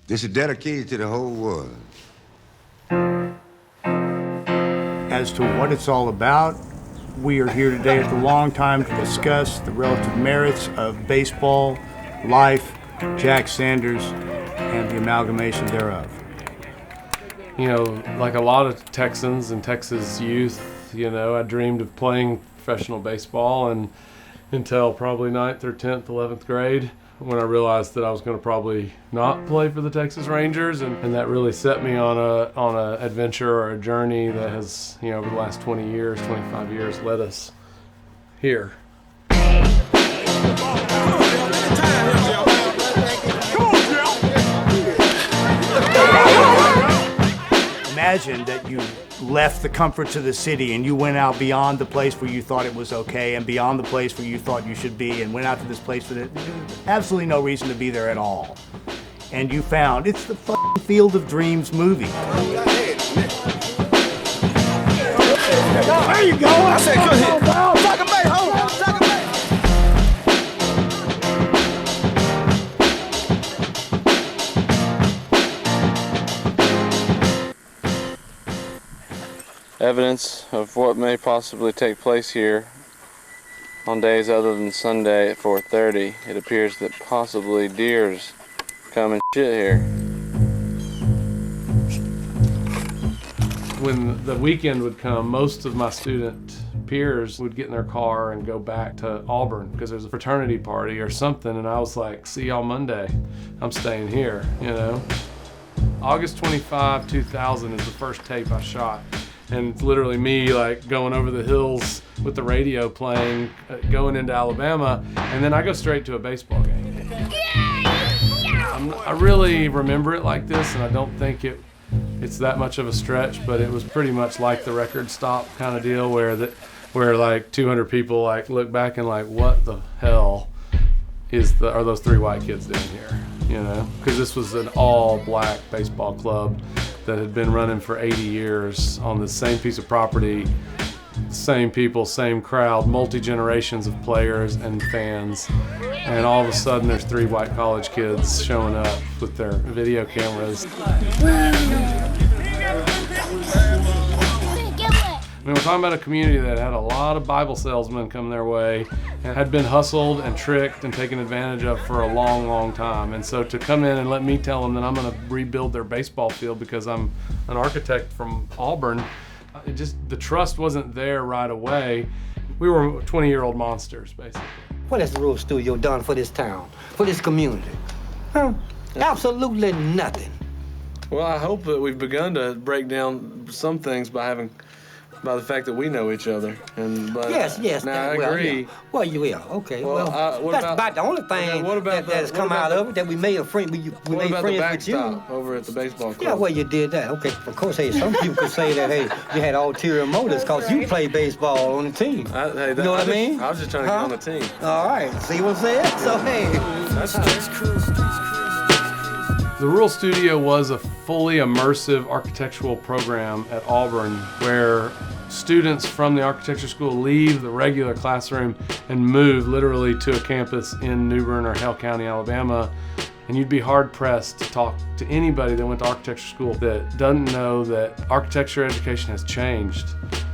This is dedicated to the whole world. As to what it's all about, we are here today at the Long Time to discuss the relative merits of baseball, life, Jack Sanders, and the amalgamation thereof. You know, like a lot of Texans and Texas youth, you know, I dreamed of playing professional baseball and until probably 9th or 10th, 11th grade when I realized that I was going to probably not play for the Texas Rangers, and that really set me on a adventure or a journey that has, you know, over the last 20 years, 25 years led us here. Imagine that you left the comforts of the city and you went out beyond the place where you thought it was okay and beyond the place where you thought you should be and went out to this place where there's absolutely no reason to be there at all. And you found it's the fucking Field of Dreams movie. There you go. I said, go ahead. Second base, hold on, second base. Evidence of what may possibly take place here on days other than Sunday at 4:30. It appears that possibly deers come and shit here. When the weekend would come, most of my student peers would get in their car and go back to Auburn because there's a fraternity party or something, and I was like, see y'all Monday. I'm staying here, you know. August 25, 2000 is the first tape I shot. And it's literally me like going over the hills with the radio playing, going into Alabama, and then I go straight to a baseball game. I really remember it like this, and I don't think it's that much of a stretch, but it was pretty much like the record stop kind of deal where like 200 people like look back and like, what the hell are those three white kids doing here? You know, because this was an all-black baseball club that had been running for 80 years on the same piece of property, same people, same crowd, multi-generations of players and fans. And all of a sudden there's three white college kids showing up with their video cameras. I mean, we're talking about a community that had a lot of Bible salesmen come their way and had been hustled and tricked and taken advantage of for a long, long time. And so to come in and let me tell them that I'm going to rebuild their baseball field because I'm an architect from Auburn, the trust wasn't there right away. We were 20-year-old monsters, basically. What has the Rural Studio done for this town, for this community? Huh? Absolutely nothing. Well, I hope that we've begun to break down some things by the fact that we know each other. Yes. Now, I agree. Yeah. Well, you will. Okay. Well, that's about the only thing that has come out of it, that we made a friend. We made friends with you. What about the backstop over at the baseball club? Yeah, well, you did that. Okay, of course, hey, some people could say that, hey, you had ulterior motives because you played baseball on the team. You know what I mean? I was just trying to get on the team. All right. See what I'm saying? So, hey. That's true. The Rural Studio was a fully immersive architectural program at Auburn where students from the architecture school leave the regular classroom and move literally to a campus in Newbern or Hale County, Alabama. And you'd be hard pressed to talk to anybody that went to architecture school that doesn't know that architecture education has changed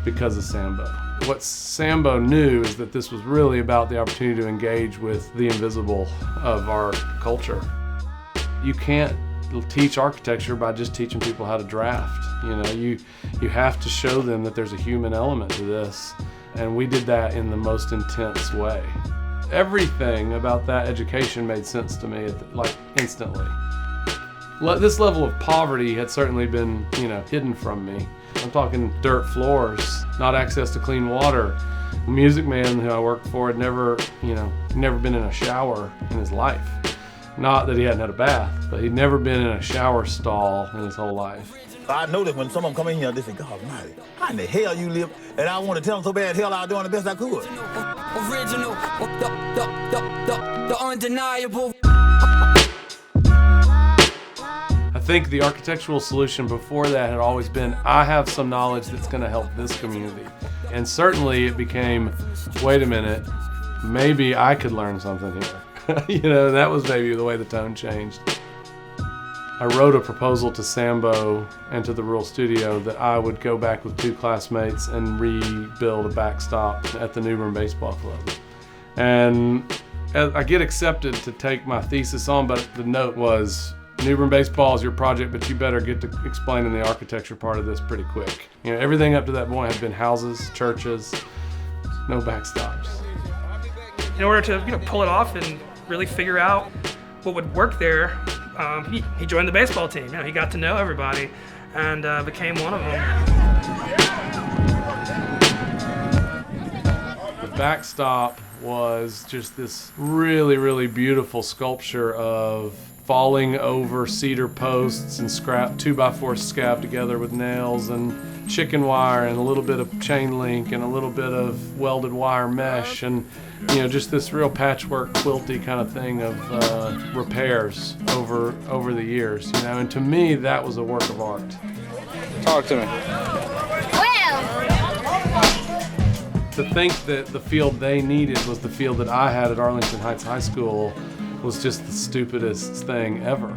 because of Sambo. What Sambo knew is that this was really about the opportunity to engage with the invisible of our culture. You can't teach architecture by just teaching people how to draft. You know, you have to show them that there's a human element to this, and we did that in the most intense way. Everything about that education made sense to me, like instantly. This level of poverty had certainly been, you know, hidden from me. I'm talking dirt floors, not access to clean water. A music man who I worked for had never been in a shower in his life. Not that he hadn't had a bath, but he'd never been in a shower stall in his whole life. I noticed when someone come in here, they say, God almighty, how in the hell you live? And I want to tell them so bad, hell, I was doing the best I could. Original, the undeniable. I think the architectural solution before that had always been, I have some knowledge that's going to help this community. And certainly it became, wait a minute, maybe I could learn something here. You know, that was maybe the way the tone changed. I wrote a proposal to Sambo and to the Rural Studio that I would go back with 2 classmates and rebuild a backstop at the Newbern Baseball Club. And I get accepted to take my thesis on, but the note was, Newbern Baseball is your project, but you better get to explaining the architecture part of this pretty quick. You know, everything up to that point had been houses, churches, no backstops. In order to pull it off and really figure out what would work there, he joined the baseball team. He got to know everybody and became one of them. The backstop was just this really, really beautiful sculpture of falling over cedar posts and 2x4 scab together with nails and chicken wire and a little bit of chain link and a little bit of welded wire mesh, and just this real patchwork quilty kind of thing of repairs over the years. And to me that was a work of art. Talk to me. To think that the field they needed was the field that I had at Arlington Heights High School was just the stupidest thing ever,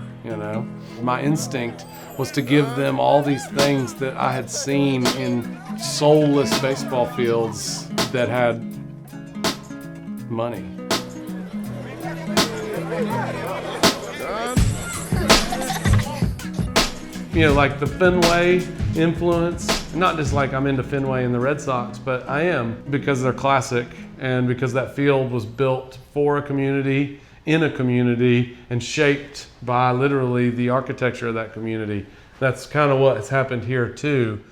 My instinct was to give them all these things that I had seen in soulless baseball fields that had money. Like the Fenway influence, not just like I'm into Fenway and the Red Sox, but I am because they're classic and because that field was built for a community, in a community, and shaped by literally the architecture of that community. That's kind of what has happened here too.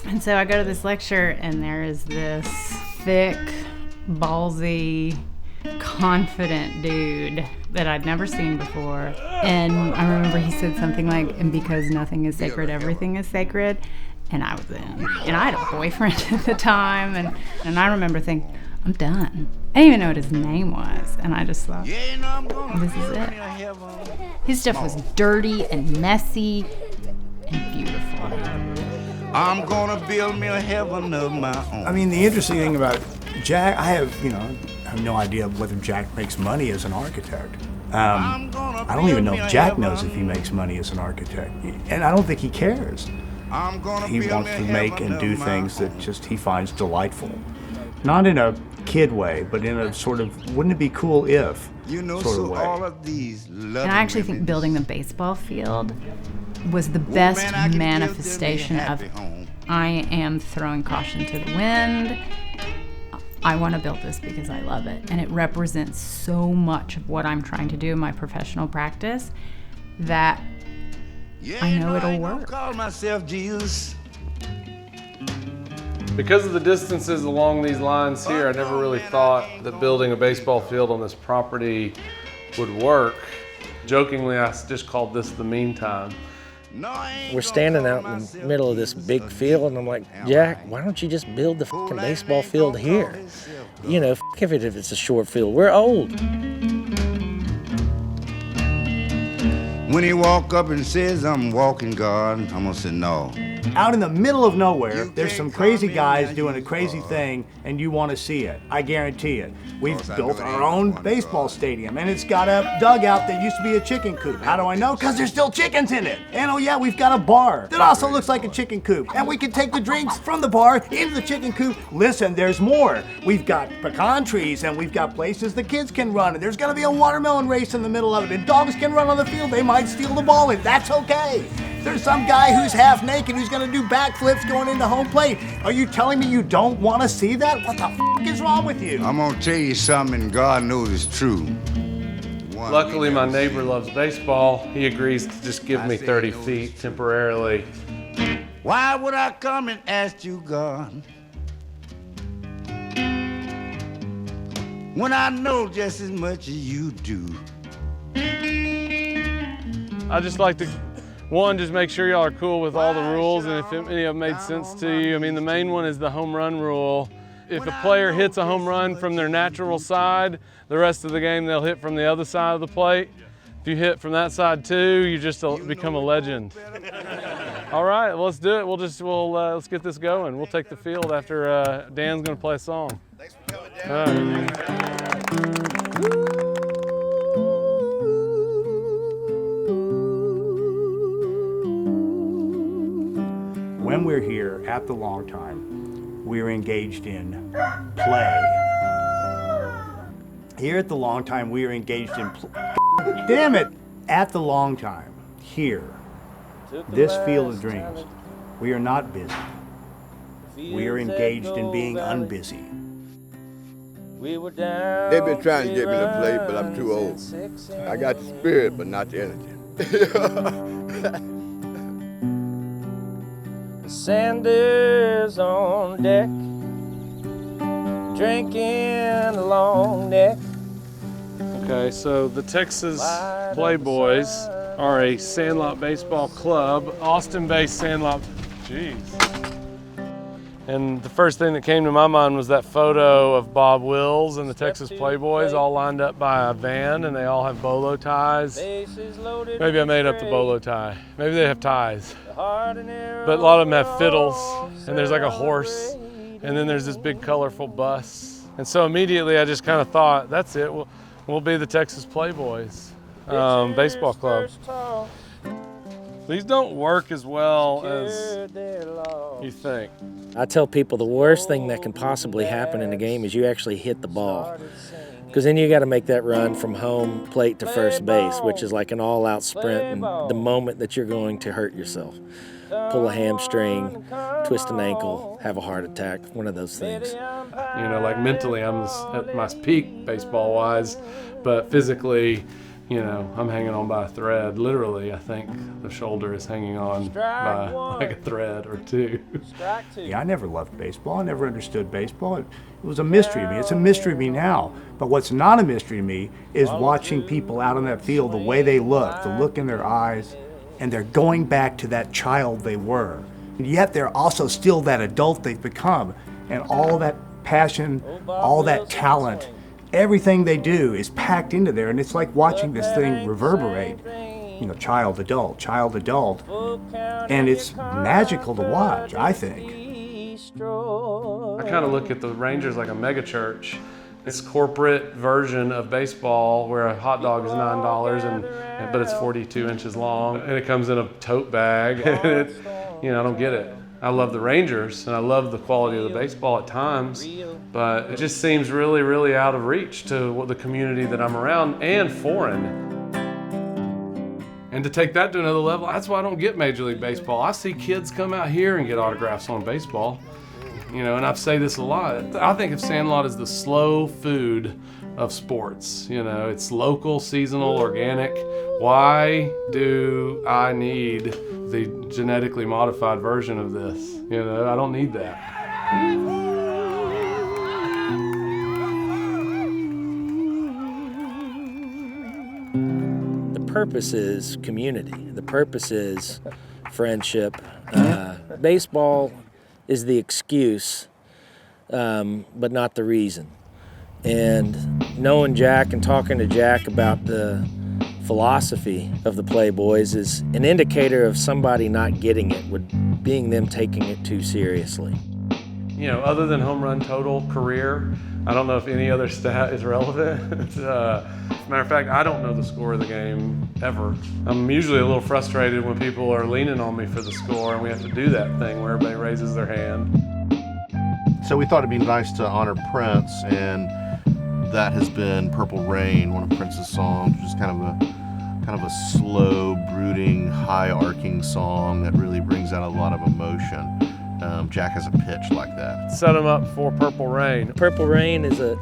And so I go to this lecture and there is this thick, ballsy, confident dude that I'd never seen before. And I remember he said something like, and because nothing is sacred, everything is sacred. And I was in. And I had a boyfriend at the time. And I remember thinking, I'm done. I didn't even know what his name was. And I just thought, this is it. His stuff was dirty and messy and beautiful. I'm gonna build me a heaven of my own. I mean, the interesting thing about Jack, I have no idea whether Jack makes money as an architect. I don't even know if Jack knows if he makes money as an architect. And I don't think he cares. He wants to make and do things that just he finds delightful. Not in a kid way, but in a sort of, wouldn't it be cool if sort of way. All of these and I actually think building the baseball field was the best manifestation of I am throwing caution to the wind. I want to build this because I love it. And it represents so much of what I'm trying to do in my professional practice that I know it'll work. Call myself Jesus. Because of the distances along these lines here, I never really thought that building a baseball field on this property would work. Jokingly, I just called this the meantime. We're standing out in the middle of this big field, and I'm like, Jack, why don't you just build the fucking baseball field here? If it's a short field. We're old. When he walk up and says, I'm walking God, I'm gonna say no. Out in the middle of nowhere, there's some crazy guys doing a crazy thing, and you want to see it. I guarantee it. We've built our own baseball stadium, and it's got a dugout that used to be a chicken coop. How do I know? Because there's still chickens in it. And oh yeah, we've got a bar that also looks like a chicken coop. And we can take the drinks from the bar into the chicken coop. Listen, there's more. We've got pecan trees, and we've got places the kids can run, and there's gonna be a watermelon race in the middle of it, and dogs can run on the field. They might steal the ball, and that's okay. There's some guy who's half naked who's gonna do backflips going into home plate. Are you telling me you don't want to see that? What the f is wrong with you? I'm gonna tell you something, and God knows it's true. Luckily, my neighbor loves baseball. He agrees to just give me 30 feet temporarily. Why would I come and ask you, God, when I know just as much as you do? I just like to, just make sure y'all are cool with all the rules and if any of them made sense to you. I mean, the main one is the home run rule. If a player hits a home run from their natural side, the rest of the game they'll hit from the other side of the plate. If you hit from that side too, you just become a legend. All right, well, let's do it. Let's get this going. We'll take the field after Dan's gonna play a song. Thanks for coming down. When we're here at the Long Time, we're engaged in play. Here at the Long Time, we are engaged in damn it! At the Long Time, here, this field of dreams, we are not busy. We are engaged in being unbusy. They've been trying to get me to play, but I'm too old. I got the spirit, but not the energy. Sanders on deck, drinking a long neck. Okay, so the Texas Playboys are a sandlot baseball club, Austin-based sandlot. Jeez. And the first thing that came to my mind was that photo of Bob Wills and the Texas Playboys all lined up by a van, and they all have bolo ties. Maybe I made up the bolo tie. Maybe they have ties. But a lot of them have fiddles, and there's like a horse, and then there's this big colorful bus. And so immediately I just kind of thought, that's it, we'll be the Texas Playboys baseball club. These don't work as well as you think. I tell people the worst thing that can possibly happen in a game is you actually hit the ball. Because then you got to make that run from home plate to first base, which is like an all-out sprint, and the moment that you're going to hurt yourself. Pull a hamstring, twist an ankle, have a heart attack, one of those things. You know, like mentally I'm at my peak baseball-wise, but physically, you know, I'm hanging on by a thread. Literally, I think the shoulder is hanging on by like a thread or two. Yeah, I never loved baseball. I never understood baseball. It was a mystery to me. It's a mystery to me now. But what's not a mystery to me is watching people out on that field, the way they look, the look in their eyes, and they're going back to that child they were. And yet they're also still that adult they've become. And all that passion, all that talent, everything they do is packed into there, and it's like watching this thing reverberate. You know, child, adult, and it's magical to watch, I think. I kind of look at the Rangers like a mega church. It's corporate version of baseball where a hot dog is $9 but it's 42 inches long, and it comes in a tote bag. And you know, I don't get it. I love the Rangers, and I love the quality of the baseball at times, but it just seems really, really out of reach to the community that I'm around, and foreign. And to take that to another level, that's why I don't get Major League Baseball. I see kids come out here and get autographs on baseball, you know, and I say this a lot. I think of Sandlot as the slow food of sports. You know, it's local, seasonal, organic. Why do I need the genetically modified version of this? You know, I don't need that. The purpose is community. The purpose is friendship. Baseball is the excuse, but not the reason. And knowing Jack and talking to Jack about the philosophy of the Playboys is an indicator of somebody not getting it, with being them taking it too seriously. You know, other than home run total career, I don't know if any other stat is relevant. As a matter of fact, I don't know the score of the game ever. I'm usually a little frustrated when people are leaning on me for the score, and we have to do that thing where everybody raises their hand. So we thought it'd be nice to honor Prince, and that has been Purple Rain, one of Prince's songs, which is kind of a slow, brooding, high-arcing song that really brings out a lot of emotion. Jack has a pitch like that. Set him up for Purple Rain. Purple Rain is a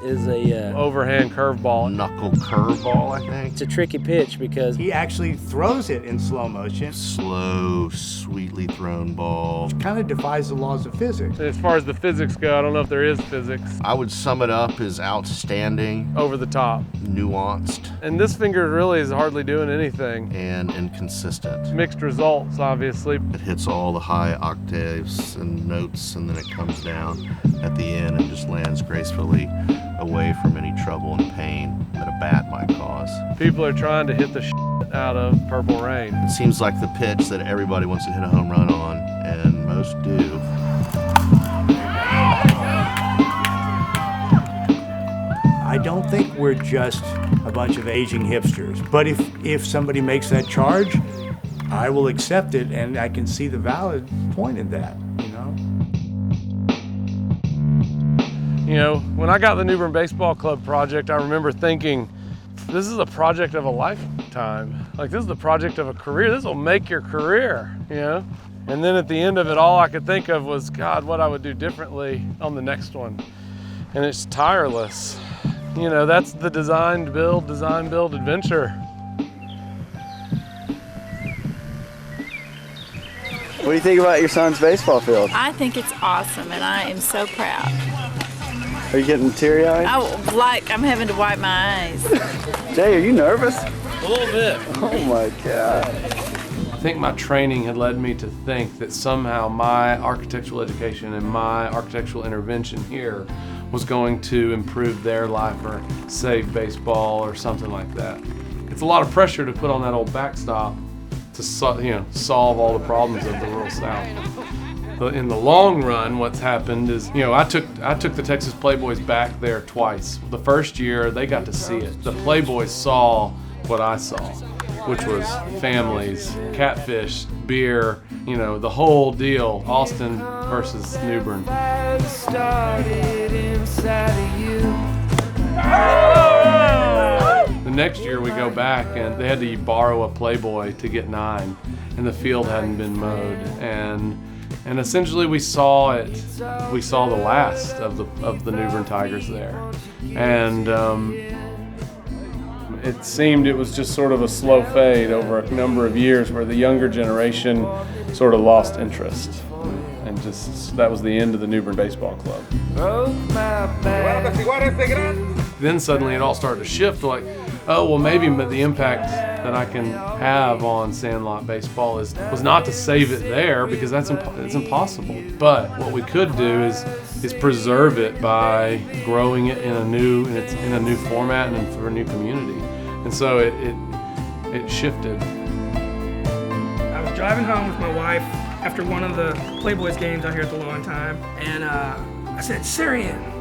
overhand curveball. Knuckle curveball, I think. It's a tricky pitch because he actually throws it in slow motion. Slow, sweetly thrown ball. It kind of defies the laws of physics. As far as the physics go, I don't know if there is physics. I would sum it up as outstanding. Over the top. Nuanced. And this finger really is hardly doing anything. And inconsistent. Mixed results, obviously. It hits all the high octaves and notes, and then it comes down at the end and just lands gracefully away from any trouble and pain that a bat might cause. People are trying to hit the shit out of Purple Rain. It seems like the pitch that everybody wants to hit a home run on, and most do. I don't think we're just a bunch of aging hipsters, but if somebody makes that charge, I will accept it, and I can see the valid point in that, you know? You know, when I got the Newbern Baseball Club project, I remember thinking, this is a project of a lifetime. Like, this is the project of a career. This will make your career, you know? And then at the end of it, all I could think of was, God, what I would do differently on the next one. And it's tireless. You know, that's the design, build adventure. What do you think about your son's baseball field? I think it's awesome, and I am so proud. Are you getting teary-eyed? I'm having to wipe my eyes. Jay, are you nervous? A little bit. Oh my God. I think my training had led me to think that somehow my architectural education and my architectural intervention here was going to improve their life or save baseball or something like that. It's a lot of pressure to put on that old backstop to solve all the problems of the rural South. But in the long run, what's happened is, I took the Texas Playboys back there twice. The first year, they got to see it. The Playboys saw what I saw, which was families, catfish, beer, the whole deal. Austin versus Newbern. The next year we go back and they had to borrow a Playboy to get 9, and the field hadn't been mowed, and essentially we saw the last of the Newbern Tigers there, and it seemed it was just sort of a slow fade over a number of years where the younger generation sort of lost interest, and just that was the end of the Newbern Baseball Club. Then suddenly it all started to shift, like, oh, well, maybe the impact that I can have on Sandlot baseball was not to save it there, because it's impossible. But what we could do is preserve it by growing it in a new format and for a new community. And so it shifted. I was driving home with my wife after one of the Playboys games out here at the Lawn Time, and I said, Sarian,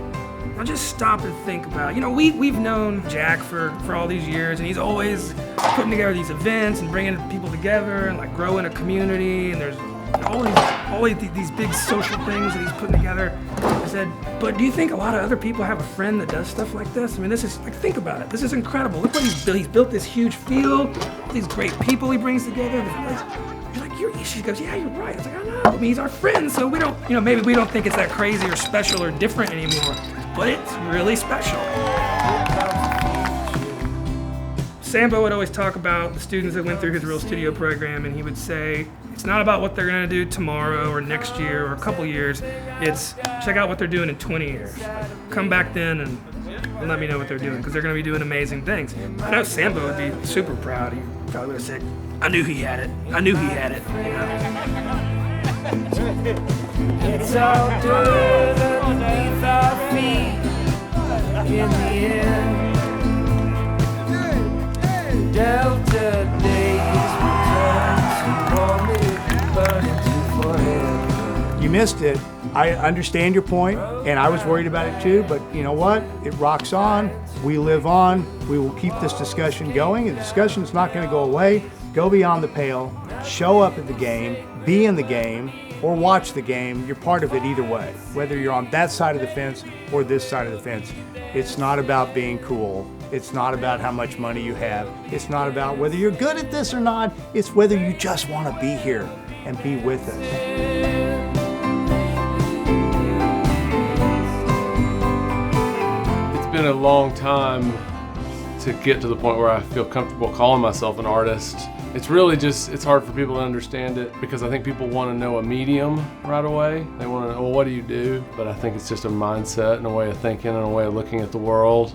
I'll just stop and think about it. We've known Jack for all these years, and he's always putting together these events and bringing people together and like growing a community, and there's always these big social things that he's putting together. I said, but do you think a lot of other people have a friend that does stuff like this? I mean, this is, like, think about it. This is incredible. Look what he's built. He's built this huge field, all these great people he brings together. She goes, yeah, you're right. I was like, I know. I mean, he's our friend, so we don't, maybe we don't think it's that crazy or special or different anymore, but it's really special. Sambo would always talk about the students that went through his Real Studio program, and he would say, it's not about what they're gonna do tomorrow or next year or a couple years, it's check out what they're doing in 20 years. Come back then and let me know what they're doing, because they're gonna be doing amazing things. I know Sambo would be super proud. He probably would have said, I knew he had it. I knew he had it. It's all good underneath our feet in the end. Delta days return to burning to forever. You missed it. I understand your point, and I was worried about it too, but you know what? It rocks on. We live on. We will keep this discussion going, and the discussion is not going to go away. Go beyond the pale, show up at the game, be in the game, or watch the game. You're part of it either way. Whether you're on that side of the fence or this side of the fence, it's not about being cool. It's not about how much money you have. It's not about whether you're good at this or not. It's whether you just want to be here and be with us. It's been a long time to get to the point where I feel comfortable calling myself an artist. It's really just, it's hard for people to understand it, because I think people want to know a medium right away. They want to know, well, what do you do? But I think it's just a mindset and a way of thinking and a way of looking at the world,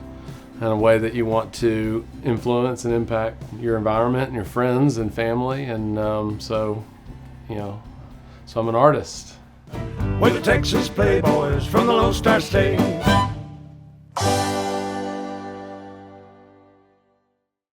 and a way that you want to influence and impact your environment and your friends and family. And so I'm an artist. We're the Texas Playboys from the Lone Star State.